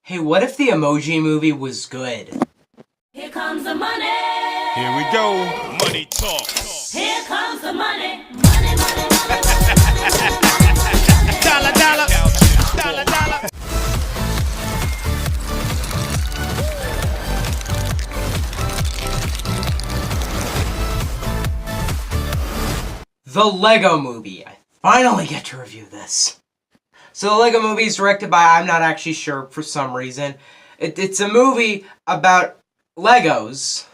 Hey, what if the Emoji Movie was good? Here comes the money. Here we go. Money talk. Here comes the money. Money, money, money, money. Dollar, dollar. Dollar, dollar. The Lego Movie. I finally get to review this. So the Lego Movie is directed by, I'm not actually sure for some reason. It's a movie about Legos.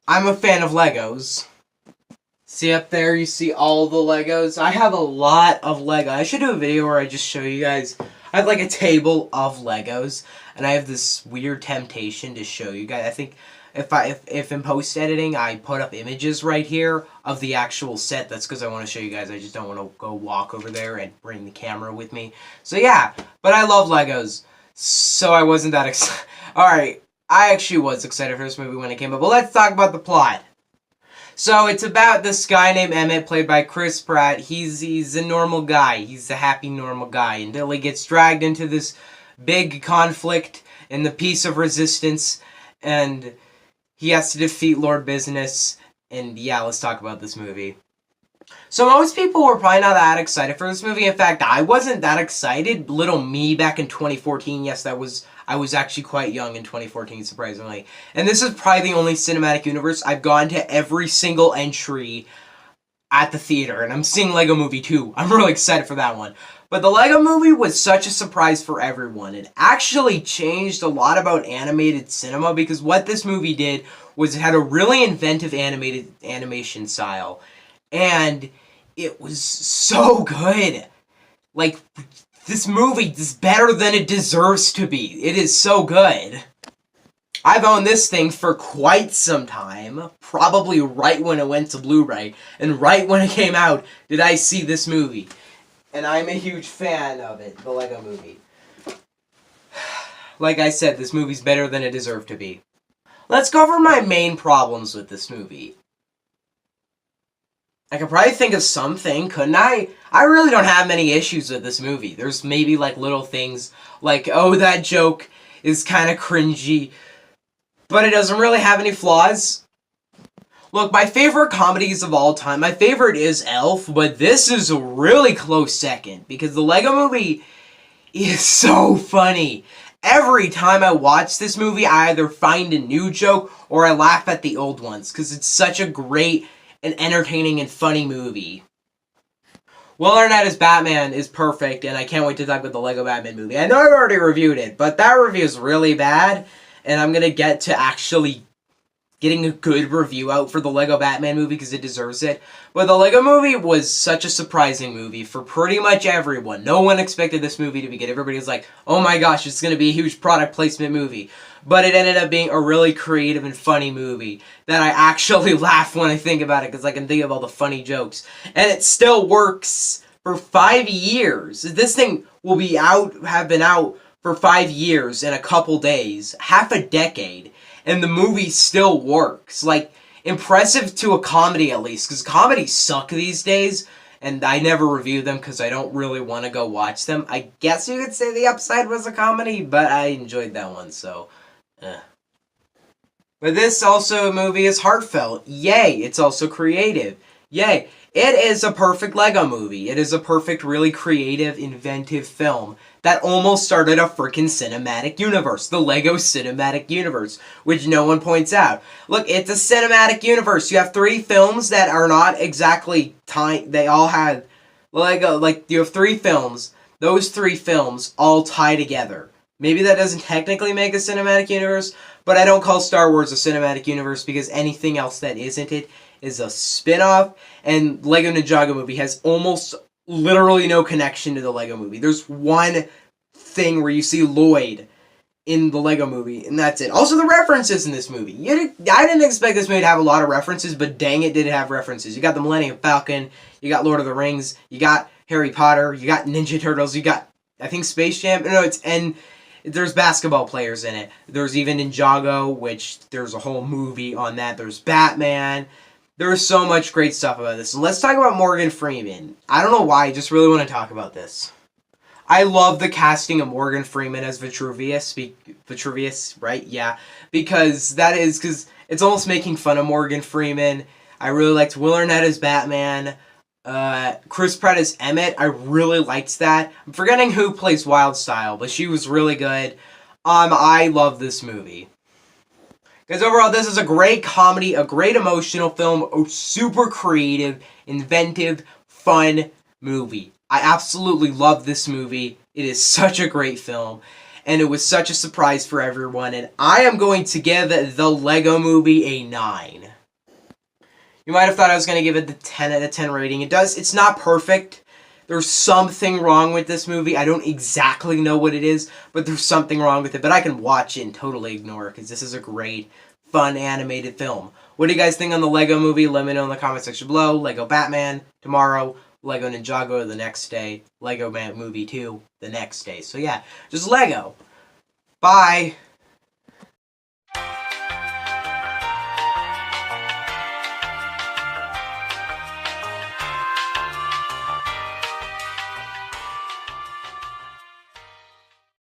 I'm a fan of Legos. See up there, you see all the Legos? I have a lot of Lego. I should do a video where I just show you guys. I have like a table of Legos, and I have this weird temptation to show you guys. I think if in post editing I put up images right here of the actual set, that's because I want to show you guys. I just don't want to go walk over there and bring the camera with me. So yeah, but I love Legos, so I wasn't that excited. Alright, I actually was excited for this movie when it came up, but let's talk about the plot. So it's about this guy named Emmett, played by Chris Pratt. He's a normal guy. He's a happy normal guy until he gets dragged into this big conflict in the Peace of Resistance, and he has to defeat Lord Business. And yeah, let's talk about this movie. So most people were probably not that excited for this movie. In fact, I wasn't that excited. Little me back in 2014. Yes, I was actually quite young in 2014, surprisingly. And this is probably the only cinematic universe I've gone to every single entry at the theater. And I'm seeing Lego Movie 2. I'm really excited for that one. But the Lego Movie was such a surprise for everyone. It actually changed a lot about animated cinema, because what this movie did was it had a really inventive animation style. And it was so good. Like, this movie is better than it deserves to be. It is so good. I've owned this thing for quite some time. Probably right when it went to Blu-ray. And right when it came out, did I see this movie. And I'm a huge fan of it, the Lego Movie. Like I said, this movie's better than it deserved to be. Let's go over my main problems with this movie. I could probably think of something, couldn't I? I really don't have many issues with this movie. There's maybe like little things like, oh, that joke is kind of cringy, but it doesn't really have any flaws. Look, my favorite comedies of all time, my favorite is Elf, but this is a really close second, because the Lego Movie is so funny. Every time I watch this movie, I either find a new joke or I laugh at the old ones, because it's such a great and entertaining and funny movie. Will Arnett as Batman is perfect, and I can't wait to talk about the Lego Batman movie. I know I've already reviewed it, but that review is really bad, and I'm going to get to actually getting a good review out for the Lego Batman movie because it deserves it. But the Lego Movie was such a surprising movie for pretty much everyone. No one expected this movie to be good. Everybody was like, oh my gosh, it's going to be a huge product placement movie. But it ended up being a really creative and funny movie that I actually laugh when I think about it, because I can think of all the funny jokes. And it still works for 5 years. This thing will have been out for 5 years in a couple days, half a decade. And the movie still works. Like, impressive to a comedy at least, because comedies suck these days, and I never review them because I don't really want to go watch them. I guess you could say The Upside was a comedy, but I enjoyed that one, so But this also movie is heartfelt. Yay! It's also creative. Yay! It is a perfect Lego movie. It is a perfect, really creative, inventive film that almost started a freaking cinematic universe. The Lego Cinematic Universe, which no one points out. Look, it's a cinematic universe. You have 3 films that are not exactly they all had Lego, like, you have 3 films. Those 3 films all tie together. Maybe that doesn't technically make a cinematic universe, but I don't call Star Wars a cinematic universe because anything else that isn't it is a spin-off, and Lego Ninjago Movie has almost literally no connection to the Lego Movie. There's one thing where you see Lloyd in the Lego Movie, and that's it. Also, the references in this movie. I didn't expect this movie to have a lot of references, but dang it, did it have references. You got the Millennium Falcon, you got Lord of the Rings, you got Harry Potter, you got Ninja Turtles, you got, I think, Space Jam. No, there's basketball players in it. There's even Ninjago, which there's a whole movie on that. There's Batman. There's so much great stuff about this. So let's talk about Morgan Freeman. I don't know why, I just really want to talk about this. I love the casting of Morgan Freeman as Vitruvius. Vitruvius, right? Yeah. Because it's almost making fun of Morgan Freeman. I really liked Will Arnett as Batman. Chris Pratt as Emmett. I really liked that. I'm forgetting who plays Wildstyle, but she was really good. I love this movie. Because overall, this is a great comedy, a great emotional film, a super creative, inventive, fun movie. I absolutely love this movie. It is such a great film, and it was such a surprise for everyone, and I am going to give the Lego Movie a 9. You might have thought I was going to give it the 10 out of 10 rating. It's not perfect. There's something wrong with this movie. I don't exactly know what it is, but there's something wrong with it. But I can watch it and totally ignore it because this is a great, fun, animated film. What do you guys think on the Lego Movie? Let me know in the comment section below. Lego Batman tomorrow, Lego Ninjago the next day, Lego Movie 2 the next day. So yeah, just Lego. Bye.